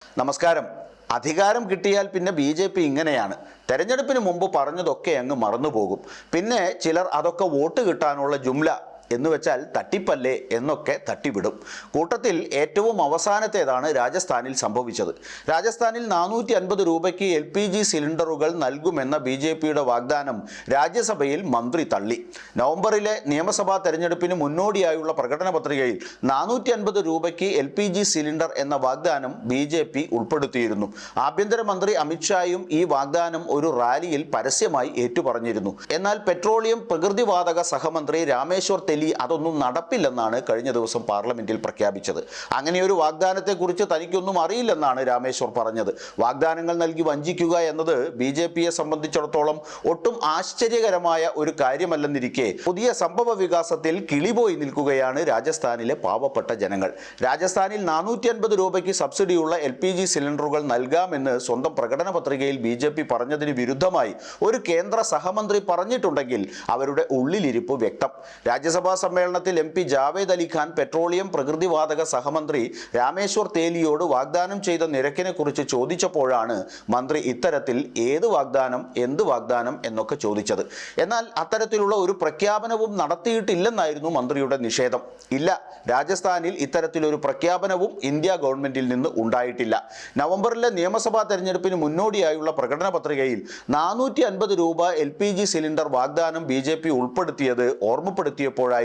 നമസ്കാരം. അധികാരം കിട്ടിയാൽ പിന്നെ ബി.ജെ.പി. ഇങ്ങനെയാണ്. തെരഞ്ഞെടുപ്പിന് മുമ്പ് പറഞ്ഞതൊക്കെ അങ്ങ് മറന്നുപോകും. പിന്നെ ചിലർ അതൊക്കെ വോട്ട് കിട്ടാനുള്ള ജുംല എന്ന് വെച്ചാൽ തട്ടിപ്പല്ലേ എന്നൊക്കെ തട്ടിവിടും. കൂട്ടത്തിൽ ഏറ്റവും അവസാനത്തേതാണ് രാജസ്ഥാനിൽ സംഭവിച്ചത്. രാജസ്ഥാനിൽ 450 രൂപയ്ക്ക് LPG സിലിണ്ടറുകൾ നൽകുമെന്ന ബി.ജെ.പിയുടെ വാഗ്ദാനം രാജ്യസഭയിൽ മന്ത്രി തള്ളി. നവംബറിലെ നിയമസഭാ തെരഞ്ഞെടുപ്പിന് മുന്നോടിയായുള്ള പ്രകടന പത്രികയിൽ 450 രൂപയ്ക്ക് LPG സിലിണ്ടർ എന്ന വാഗ്ദാനം ബി.ജെ.പി. ഉൾപ്പെടുത്തിയിരുന്നു. ആഭ്യന്തരമന്ത്രി അമിത്ഷായും ഈ വാഗ്ദാനം ഒരു റാലിയിൽ പരസ്യമായി ഏറ്റുപറഞ്ഞിരുന്നു. എന്നാൽ പെട്രോളിയം പ്രകൃതിവാതക സഹമന്ത്രി രാമേശ്വർ അതൊന്നും നടപ്പില്ലെന്നാണ് കഴിഞ്ഞ ദിവസം പാർലമെന്റിൽ പ്രഖ്യാപിച്ചത്. അങ്ങനെയൊരു വാഗ്ദാനത്തെക്കുറിച്ച് തനിക്കൊന്നും അറിയില്ലെന്നാണ് രാമേശ്വർ പറഞ്ഞത്. വാഗ്ദാനങ്ങൾ നൽകി വഞ്ചിക്കുക എന്നത് ബി.ജെ.പിയെ സംബന്ധിച്ചിടത്തോളം ഒട്ടും ആശ്ചര്യകരമായ ഒരു കാര്യമല്ലെന്നിരിക്കെ പുതിയ സംഭവ വികാസത്തിൽ കിളിപോയി നിൽക്കുകയാണ് രാജസ്ഥാനിലെ പാവപ്പെട്ട ജനങ്ങൾ. രാജസ്ഥാനിൽ 450 രൂപയ്ക്ക് സബ്സിഡിയുള്ള LPG സിലിണ്ടറുകൾ നൽകാമെന്ന് സ്വന്തം പ്രകടന പത്രികയിൽ ബി.ജെ.പി. പറഞ്ഞതിന് വിരുദ്ധമായി ഒരു കേന്ദ്ര സഹമന്ത്രി പറഞ്ഞിട്ടുണ്ടെങ്കിൽ അവരുടെ ഉള്ളിലിരിപ്പ് വ്യക്തം. രാജ്യസഭാ സമ്മേളനത്തിൽ MP ജാവേദ് അലി ഖാൻ പെട്രോളിയം പ്രകൃതിവാതക സഹമന്ത്രി രാമേശ്വർ തേലിയോട് വാഗ്ദാനം ചെയ്ത നിരക്കിനെ കുറിച്ച് ചോദിച്ചപ്പോഴാണ് മന്ത്രി ഇത്തരത്തിൽ ഏത് വാഗ്ദാനം, എന്ത് വാഗ്ദാനം എന്നൊക്കെ ചോദിച്ചത്. എന്നാൽ അത്തരത്തിലുള്ള ഒരു പ്രഖ്യാപനവും നടത്തിയിട്ടില്ലെന്നായിരുന്നു മന്ത്രിയുടെ നിഷേധം. ഇല്ല, രാജസ്ഥാനിൽ ഇത്തരത്തിലൊരു പ്രഖ്യാപനവും ഇന്ത്യ ഗവൺമെന്റിൽ നിന്ന് ഉണ്ടായിട്ടില്ല. നവംബറിലെ നിയമസഭാ തെരഞ്ഞെടുപ്പിന് മുന്നോടിയായുള്ള പ്രകടന പത്രികയിൽ 450 രൂപ LPG സിലിണ്ടർ വാഗ്ദാനം ബി.ജെ.പി. ഉൾപ്പെടുത്തിയത് ഓർമ്മപ്പെടുത്തിയപ്പോഴായിരുന്നു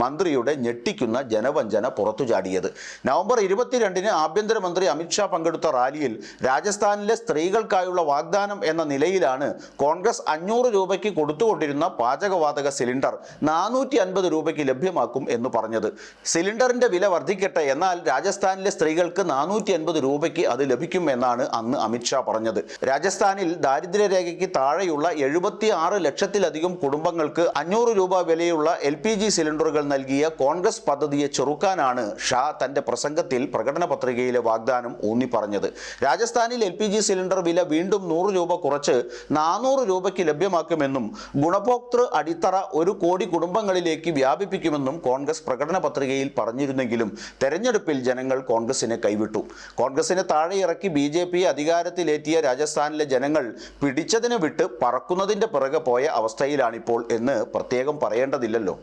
മന്ത്രിയുടെ ഞെട്ടിക്കുന്ന ജനവഞ്ചന പുറത്തുചാടിയത്. നവംബർ 22-ന് ആഭ്യന്തരമന്ത്രി അമിത്ഷാ പങ്കെടുത്ത റാലിയിൽ രാജസ്ഥാനിലെ സ്ത്രീകൾക്കായുള്ള വാഗ്ദാനം എന്ന നിലയിലാണ് കോൺഗ്രസ് 500 രൂപയ്ക്ക് കൊടുത്തുകൊണ്ടിരുന്ന പാചകവാതക സിലിണ്ടർ 450 രൂപയ്ക്ക് ലഭ്യമാക്കും എന്ന് പറഞ്ഞത്. സിലിണ്ടറിന്റെ വില വർദ്ധിക്കട്ടെ, എന്നാൽ രാജസ്ഥാനിലെ സ്ത്രീകൾക്ക് 450 രൂപയ്ക്ക് അത് ലഭിക്കും എന്നാണ് അന്ന് അമിത്ഷാ പറഞ്ഞത്. രാജസ്ഥാനിൽ ദാരിദ്ര്യരേഖയ്ക്ക് താഴെയുള്ള 76 ലക്ഷത്തിലധികം കുടുംബങ്ങൾക്ക് 500 രൂപ വിലയുള്ള LPG സിലിണ്ടറുകൾ നൽകിയ കോൺഗ്രസ് പദ്ധതിയെ ചെറുക്കാനാണ് ഷാ തന്റെ പ്രസംഗത്തിൽ പ്രകടന പത്രികയിലെ വാഗ്ദാനം ഊന്നി പറഞ്ഞത്. രാജസ്ഥാനിൽ LPG സിലിണ്ടർ വില വീണ്ടും 100 രൂപ കുറച്ച് 400 രൂപയ്ക്ക് ലഭ്യമാക്കുമെന്നും ഗുണഭോക്തൃ അടിത്തറ 1 കോടി കുടുംബങ്ങളിലേക്ക് വ്യാപിപ്പിക്കുമെന്നും കോൺഗ്രസ് പ്രകടന പത്രികയിൽ പറഞ്ഞിരുന്നെങ്കിലും തെരഞ്ഞെടുപ്പിൽ ജനങ്ങൾ കോൺഗ്രസിനെ കൈവിട്ടു. കോൺഗ്രസിനെ താഴെ ഇറക്കി ബി.ജെ.പി. അധികാരത്തിലേറ്റിയ രാജസ്ഥാനിലെ ജനങ്ങൾ പിടിച്ചതിനെ വിട്ട് പറക്കുന്നതിന്റെ പിറകെ പോയ അവസ്ഥയിലാണിപ്പോൾ എന്ന് പ്രത്യേകം പറയേണ്ടതില്ലല്ലോ.